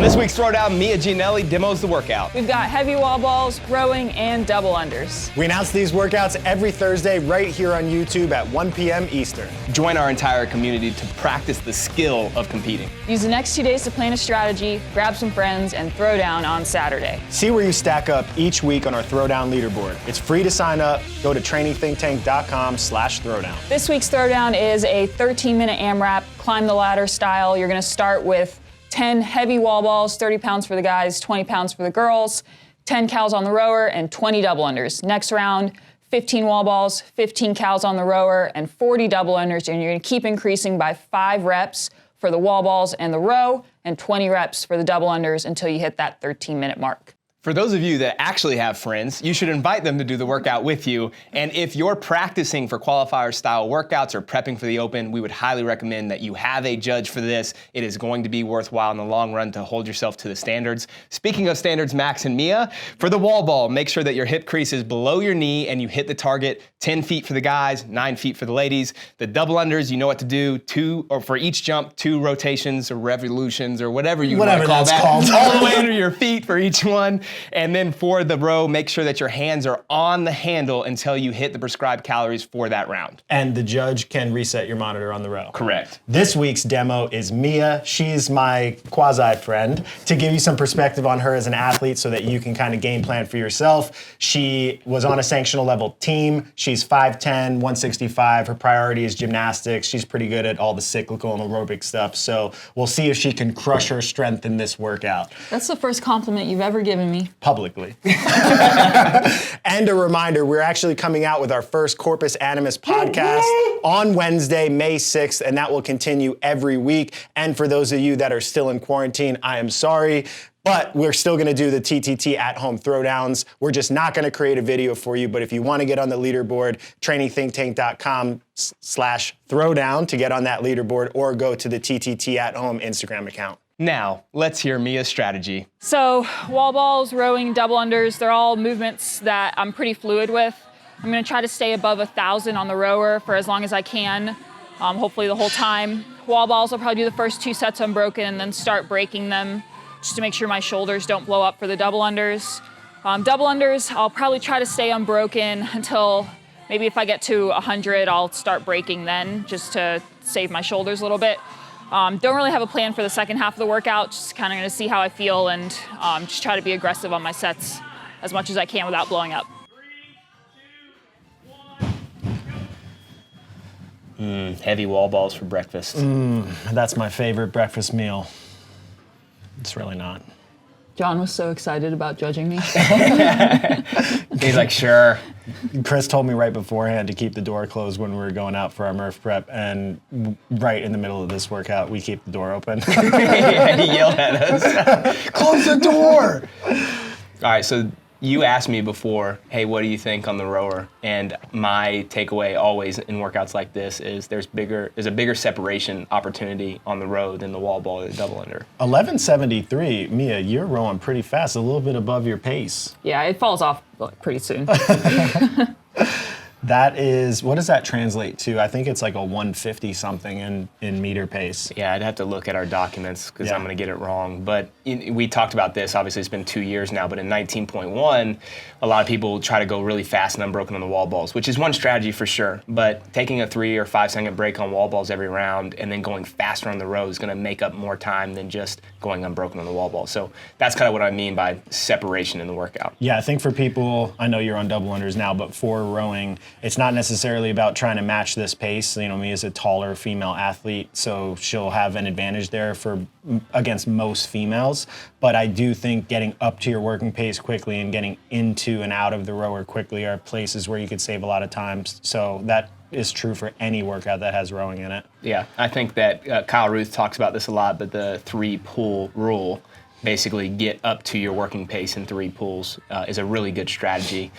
this week's Throwdown, Mia Gianelli demos the workout. We've got heavy wall balls, rowing, and double unders. We announce these workouts every Thursday right here on YouTube at 1 p.m. Eastern. Join our entire community to practice the skill of competing. Use the next 2 days to plan a strategy, grab some friends, and throw down on Saturday. See where you stack up each week on our Throwdown leaderboard. It's free to sign up. Go to trainingthinktank.com/throwdown. This week's Throwdown is a 13-minute AMRAP, climb the ladder style. You're gonna start with 10 heavy wall balls, 30 pounds for the guys, 20 pounds for the girls, 10 cows on the rower, and 20 double unders. Next round, 15 wall balls, 15 cows on the rower, and 40 double unders, and you're gonna keep increasing by 5 reps for the wall balls and the row, and 20 reps for the double unders until you hit that 13-minute mark. For those of you that actually have friends, you should invite them to do the workout with you. And if you're practicing for qualifier style workouts or prepping for the Open, we would highly recommend that you have a judge for this. It is going to be worthwhile in the long run to hold yourself to the standards. Speaking of standards, Max and Mia, for the wall ball, make sure that your hip crease is below your knee and you hit the target. 10 feet for the guys, 9 feet for the ladies. The double unders, you know what to do. 2, or for each jump, 2 rotations or revolutions or whatever you want to call that. Called. All the way under your feet for each one. And then for the row, make sure that your hands are on the handle until you hit the prescribed calories for that round. And the judge can reset your monitor on the row. Correct. This week's demo is Mia. She's my quasi-friend. To give you some perspective on her as an athlete so that you can kind of game plan for yourself, she was on a sanctional level team. She's 5'10", 165. Her priority is gymnastics. She's pretty good at all the cyclical and aerobic stuff. So we'll see if she can crush her strength in this workout. That's the first compliment you've ever given me. Publicly. And a reminder, we're actually coming out with our first Corpus Animus podcast on Wednesday, May 6th, and that will continue every week. And for those of you that are still in quarantine, I am sorry, but we're still gonna do the TTT at-home throwdowns. We're just not gonna create a video for you, but if you wanna get on the leaderboard, trainingthinktank.com/throwdown to get on that leaderboard, or go to the TTT at-home Instagram account. Now, let's hear Mia's strategy. So wall balls, rowing, double unders, they're all movements that I'm pretty fluid with. I'm gonna try to stay above 1,000 on the rower for as long as I can, hopefully the whole time. Wall balls, I'll probably do the first 2 sets unbroken and then start breaking them just to make sure my shoulders don't blow up for the double unders. Double unders, I'll probably try to stay unbroken until maybe if I get to 100, I'll start breaking then just to save my shoulders a little bit. Don't really have a plan for the second half of the workout, just kind of gonna see how I feel and just try to be aggressive on my sets as much as I can without blowing up. 3, 2, 1. Heavy wall balls for breakfast. That's my favorite breakfast meal. It's really not. John was so excited about judging me. He's like, sure. Chris told me right beforehand to keep the door closed when we were going out for our Murph prep, and right in the middle of this workout, we keep the door open. Yeah, he yelled at us. Close the door! All right, so you asked me before, hey, what do you think on the rower? And my takeaway always in workouts like this is there's a bigger separation opportunity on the row than the wall ball or the double under. 11:73, Mia, you're rowing pretty fast, a little bit above your pace. Yeah, it falls off pretty soon. That is, what does that translate to? I think it's like a 150 something in meter pace. Yeah, I'd have to look at our documents because Yeah. I'm going to get it wrong. But we talked about this, obviously it's been 2 years now, but in 19.1, a lot of people try to go really fast and unbroken on the wall balls, which is one strategy for sure. But taking a 3 or 5 second break on wall balls every round and then going faster on the row is going to make up more time than just going unbroken on the wall ball. So that's kind of what I mean by separation in the workout. Yeah, I think for people, I know you're on double unders now, but for rowing, it's not necessarily about trying to match this pace. You know, Mia's a taller female athlete, so she'll have an advantage there against most females. But I do think getting up to your working pace quickly and getting into and out of the rower quickly are places where you could save a lot of time. So that is true for any workout that has rowing in it. Yeah, I think that Kyle Ruth talks about this a lot, but the 3-pull rule, basically get up to your working pace in 3 pulls, is a really good strategy.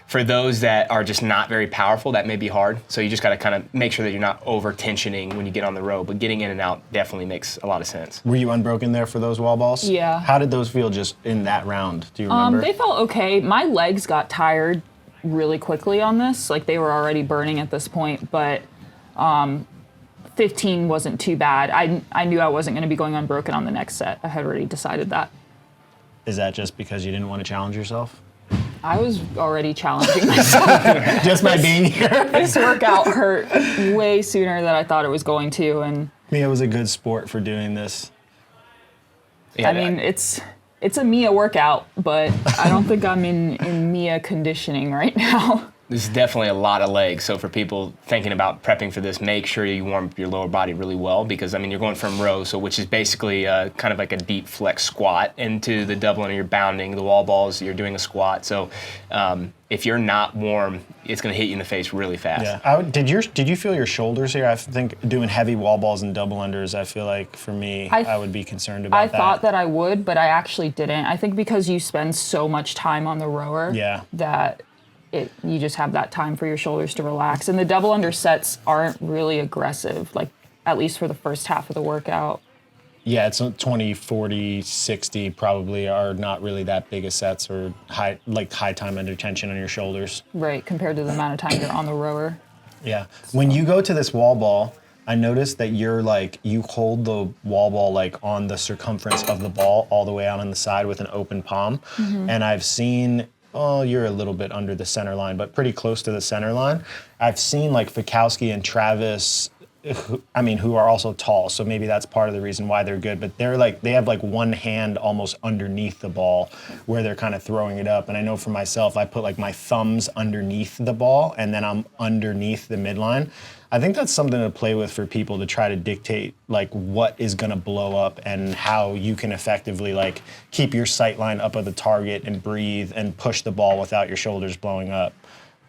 For those that are just not very powerful, that may be hard. So you just got to kind of make sure that you're not over tensioning when you get on the row, but getting in and out definitely makes a lot of sense. Were you unbroken there for those wall balls? Yeah. How did those feel just in that round? Do you remember? They felt okay. My legs got tired really quickly on this. Like they were already burning at this point, but 15 wasn't too bad. I knew I wasn't going to be going unbroken on the next set. I had already decided that. Is that just because you didn't want to challenge yourself? I was already challenging myself. Just by being here? This workout hurt way sooner than I thought it was going to, and Mia was a good sport for doing this. Yeah, I mean, it's a Mia workout, but I don't think I'm in Mia conditioning right now. This is definitely a lot of legs. So for people thinking about prepping for this, make sure you warm up your lower body really well, because I mean, you're going from row, so which is basically kind of like a deep flex squat, into the double under, you're bounding. The wall balls, you're doing a squat. So if you're not warm, it's going to hit you in the face really fast. Yeah. Did you feel your shoulders here? I think doing heavy wall balls and double unders, I feel like for me, I would be concerned about that. I thought that I would, but I actually didn't. I think because you spend so much time on the rower that you just have that time for your shoulders to relax. And the double under sets aren't really aggressive, like at least for the first half of the workout. Yeah, it's 20, 40, 60 probably are not really that big of sets, or high time under tension on your shoulders. Right, compared to the amount of time you're on the rower. Yeah. When you go to this wall ball, I noticed that you hold the wall ball like on the circumference of the ball all the way out on the side with an open palm. Mm-hmm. And I've seen, you're a little bit under the center line, but pretty close to the center line. I've seen like Fikowski and Travis, who are also tall, so maybe that's part of the reason why they're good, but they have like one hand almost underneath the ball where they're kind of throwing it up. And I know for myself, I put like my thumbs underneath the ball and then I'm underneath the midline. I think that's something to play with for people to try to dictate like what is going to blow up and how you can effectively like keep your sight line up at the target and breathe and push the ball without your shoulders blowing up.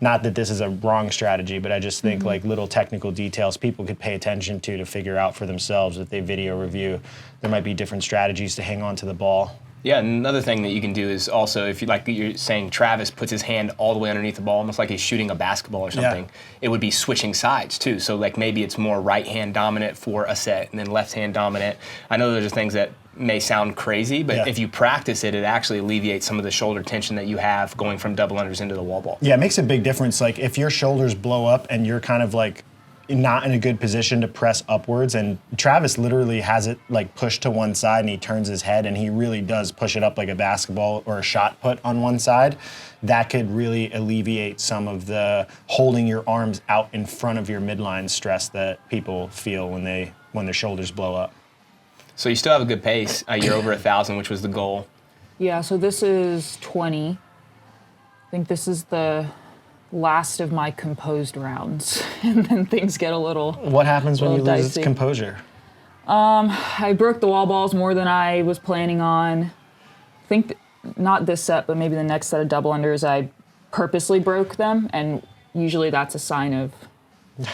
Not that this is a wrong strategy, but I just think like little technical details people could pay attention to figure out for themselves if they video review. There might be different strategies to hang on to the ball. Yeah, another thing that you can do is also, if you like you're saying Travis puts his hand all the way underneath the ball, almost like he's shooting a basketball or something, it would be switching sides too. So like maybe it's more right hand dominant for a set and then left hand dominant. I know those are things that may sound crazy, but if you practice it, it actually alleviates some of the shoulder tension that you have going from double unders into the wall ball. Yeah, it makes a big difference. Like if your shoulders blow up and you're kind of like not in a good position to press upwards, and Travis literally has it like pushed to one side and he turns his head and he really does push it up like a basketball or a shot put on one side, that could really alleviate some of the holding your arms out in front of your midline stress that people feel when their shoulders blow up. So you still have a good pace. You're over 1,000, which was the goal. Yeah, so this is 20. I think this is the last of my composed rounds, and then things get a little What happens when you lose dicey. composure? I broke the wall balls more than I was planning on. I think not this set, but maybe the next set of double unders, I purposely broke them, and usually that's a sign of the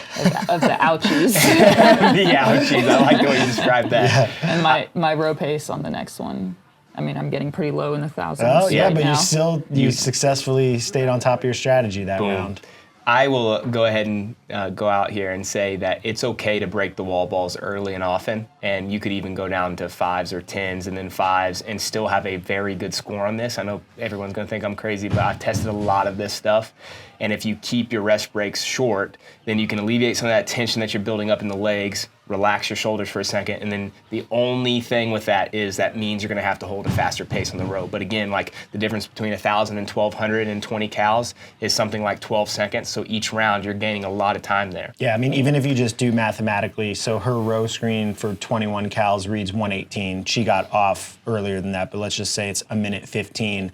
ouchies. The ouchies, I like the way you described that. And my row pace on the next one, I mean, I'm getting pretty low in the thousands. Oh yeah, right but now. you successfully stayed on top of your strategy that round. I will go ahead and go out here and say that it's okay to break the wall balls early and often, and you could even go down to 5s or 10s and then 5s and still have a very good score on this. I know everyone's going to think I'm crazy, but I've tested a lot of this stuff, and if you keep your rest breaks short, then you can alleviate some of that tension that you're building up in the legs, relax your shoulders for a second, and then the only thing with that is that means you're going to have to hold a faster pace on the row. But again, like the difference between 1,000 and 1,200 and 20 cals is something like 12 seconds. So each round you're gaining a lot of time there. Yeah, I mean, even if you just do mathematically, so her row screen for 21 cals reads 118. She got off earlier than that, but let's just say it's a minute 15.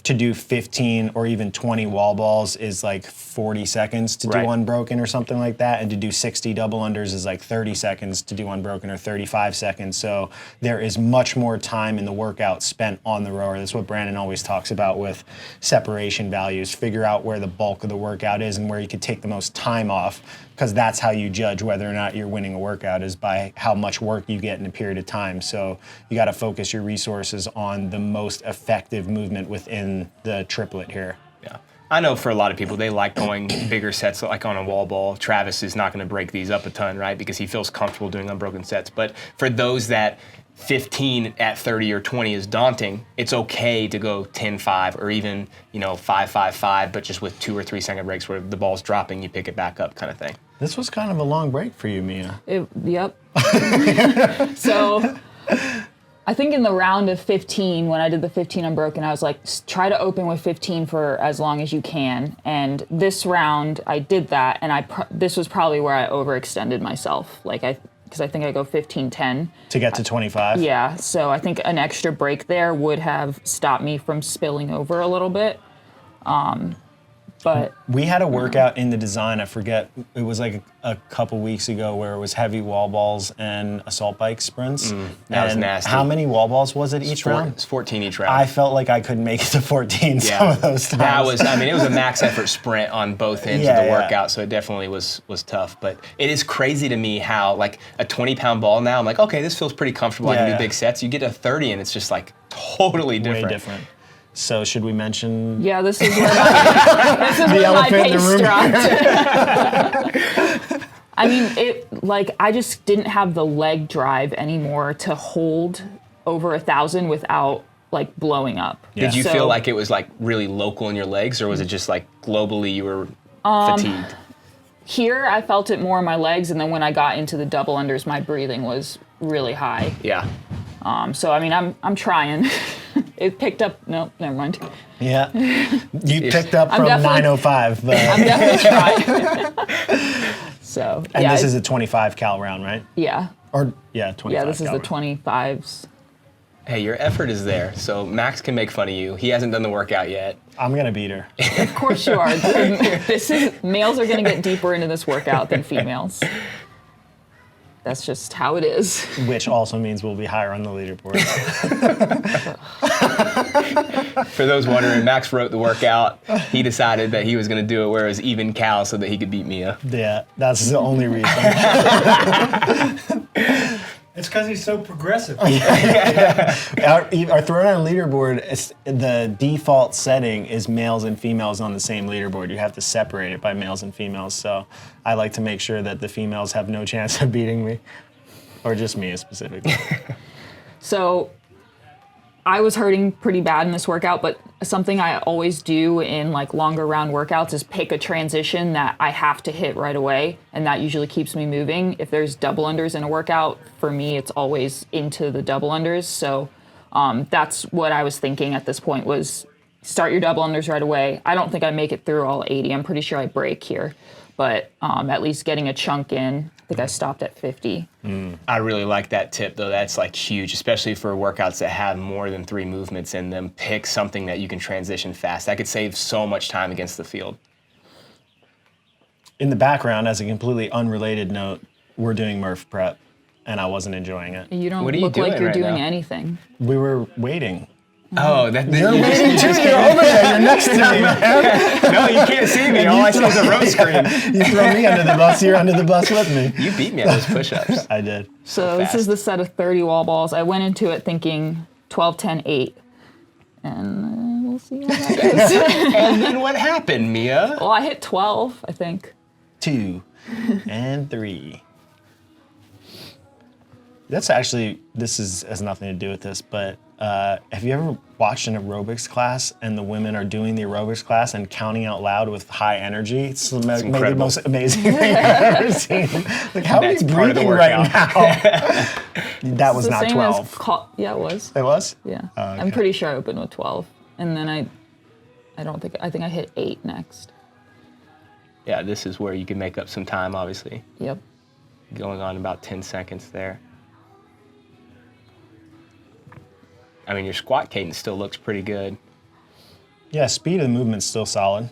To do 15 or even 20 wall balls is like 40 seconds to do unbroken or something like that. And to do 60 double unders is like 30 seconds to do unbroken, or 35 seconds. So there is much more time in the workout spent on the rower. That's what Brandon always talks about with separation values. Figure out where the bulk of the workout is and where you could take the most time off, because that's how you judge whether or not you're winning a workout, is by how much work you get in a period of time. So you got to focus your resources on the most effective movement within the triplet here. Yeah. I know for a lot of people, they like going bigger sets like on a wall ball. Travis is not going to break these up a ton, right? Because he feels comfortable doing unbroken sets. But for those that 15 at 30 or 20 is daunting, it's okay to go 10-5 or even, 5-5-5, but just with 2 or 3 second breaks where the ball's dropping, you pick it back up kind of thing. This was kind of a long break for you, Mia. Yep. So I think in the round of 15, when I did the 15 unbroken, I was like, try to open with 15 for as long as you can. And this round, I did that, and this was probably where I overextended myself. Because I think I go 15-10. To get to 25? Yeah, so I think an extra break there would have stopped me from spilling over a little bit. But we had a workout in the design, I forget, it was like a couple weeks ago, where it was heavy wall balls and assault bike sprints. That was nasty. How many wall balls was it each round? It's 14 each round. I felt like I couldn't make it to 14 some of those times. That was, it was a max effort sprint on both ends of the workout, so it definitely was tough. But it is crazy to me how, like, a 20-pound ball now, I'm like, okay, this feels pretty comfortable. I can do big sets. You get to 30 and it's just like totally different. Way different. So should we mention? Yeah, this is where my pace dropped. I mean, I just didn't have the leg drive anymore to hold over 1,000 without like blowing up. Yeah. Did you feel like it was like really local in your legs, or was it just like globally you were fatigued? Here, I felt it more in my legs, and then when I got into the double unders, my breathing was really high. Yeah. So I mean, I'm trying. It picked up. No, never mind. Yeah, you picked up from 9:05. But I'm definitely trying. So. And this is a 25 cal round, right? Yeah. Or 25. Yeah, this is the 25s. Hey, your effort is there, so Max can make fun of you. He hasn't done the workout yet. I'm gonna beat her. Of course you are. Males are gonna get deeper into this workout than females. That's just how it is. Which also means we'll be higher on the leaderboard. For those wondering, Max wrote the workout. He decided that he was going to do it where it was even cal so that he could beat Mia. Yeah, that's the only reason. It's because he's so progressive. Our throwdown leaderboard, the default setting is males and females on the same leaderboard. You have to separate it by males and females. So I like to make sure that the females have no chance of beating me, or just me specifically. So I was hurting pretty bad in this workout, but something I always do in like longer round workouts is pick a transition that I have to hit right away, and that usually keeps me moving. If there's double unders in a workout, for me it's always into the double unders. So that's what I was thinking at this point, was start your double unders right away. I don't think I make it through all 80. I'm pretty sure I break here, but at least getting a chunk in. I think I stopped at 50. I really like that tip, though. That's like huge, especially for workouts that have more than 3 movements in them. Pick something that you can transition fast. That could save so much time against the field. In the background, as a completely unrelated note, we're doing Murph prep, and I wasn't enjoying it. You don't What are you look like doing you're right doing now? anything. We were waiting. Oh, You're waiting too. You're over there. You're next to me, man. No, you can't see me. All I see is a row screen. You throw me under the bus. You're under the bus with me. You beat me at those push-ups. I did. So this is the set of 30 wall balls. I went into it thinking 12, 10, 8. And we'll see how that goes. And then what happened, Mia? Well, I hit 12, I think. 2 and 3. That's actually, has nothing to do with this, but have you ever watched an aerobics class and the women are doing the aerobics class and counting out loud with high energy? It's maybe the most amazing thing I've ever seen. Like, how are you breathing right now? That was not 12. Yeah, it was. It was? Yeah. Oh, okay. I'm pretty sure I opened with 12. And then I think I hit 8 next. Yeah, this is where you can make up some time, obviously. Yep. Going on about 10 seconds there. I mean, your squat cadence still looks pretty good. Yeah, speed of the movement's still solid.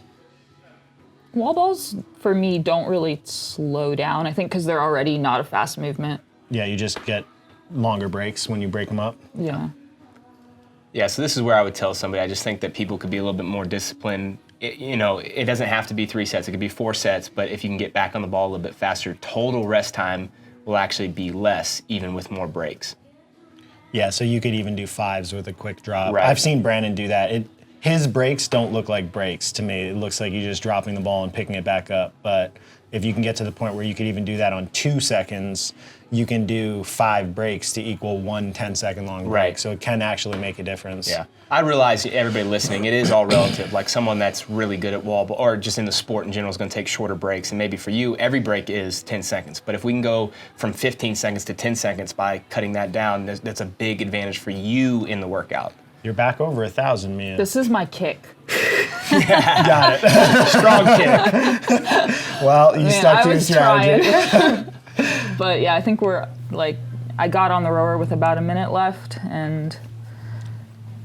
Wall balls, for me, don't really slow down, I think, because they're already not a fast movement. Yeah, you just get longer breaks when you break them up. Yeah. Yeah, so this is where I would tell somebody, I just think that people could be a little bit more disciplined. It doesn't have to be 3 sets, it could be 4 sets, but if you can get back on the ball a little bit faster, total rest time will actually be less, even with more breaks. Yeah, so you could even do 5s with a quick drop. Right. I've seen Brandon do that. His breaks don't look like breaks to me. It looks like you're just dropping the ball and picking it back up. But if you can get to the point where you could even do that on 2 seconds, you can do 5 breaks to equal 1 10-second long break. Right. So it can actually make a difference. Yeah. I realize everybody listening, it is all relative. Like someone that's really good at wall ball or just in the sport in general is going to take shorter breaks. And maybe for you, every break is 10 seconds. But if we can go from 15 seconds to 10 seconds by cutting that down, that's a big advantage for you in the workout. You're back over 1,000, Mia. This is my kick. Got it. Strong kick. Well, you stuck to your strategy. Trying. But yeah, I think I got on the rower with about a minute left and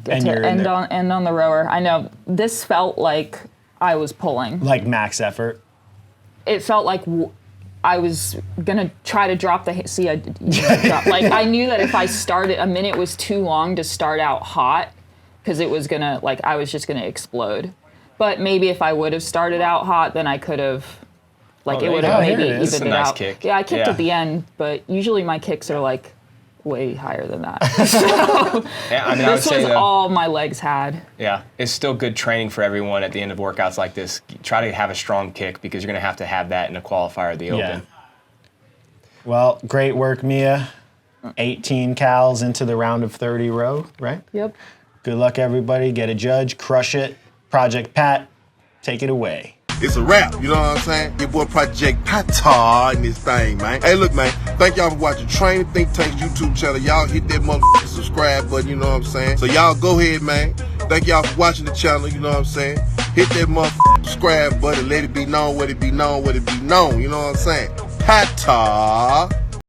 And you're in there. end on the rower. I know this felt like I was pulling. Like max effort. It felt like I was gonna try to drop the drop. Like I knew that if I started, a minute was too long to start out hot because it was gonna I was just gonna explode. But maybe if I would have started out hot, then I could have it would have maybe here it is. evened It's a it nice out. kick. Yeah, I kicked Yeah. at the end, but usually my kicks are way higher than that. Yeah, I mean, I would This say was though, all my legs had. yeah, it's still good training for everyone at the end of workouts like this. Try to have a strong kick because you're going to have that in a qualifier of the Yeah. Open. Well, great work, Mia. 18 cals into the round of 30 row, right? Yep. Good luck, everybody. Get a judge, crush it. Project Pat, take it away. It's a wrap, you know what I'm saying? Your boy Project Pata in this thing, man. Hey, look, man, thank y'all for watching Training Think Tank's YouTube channel. Y'all hit that motherfucking subscribe button, you know what I'm saying? So y'all go ahead, man. Thank y'all for watching the channel, you know what I'm saying? Hit that motherfucking subscribe button, let it be known, what it be known, what it be known, you know what I'm saying? Pata.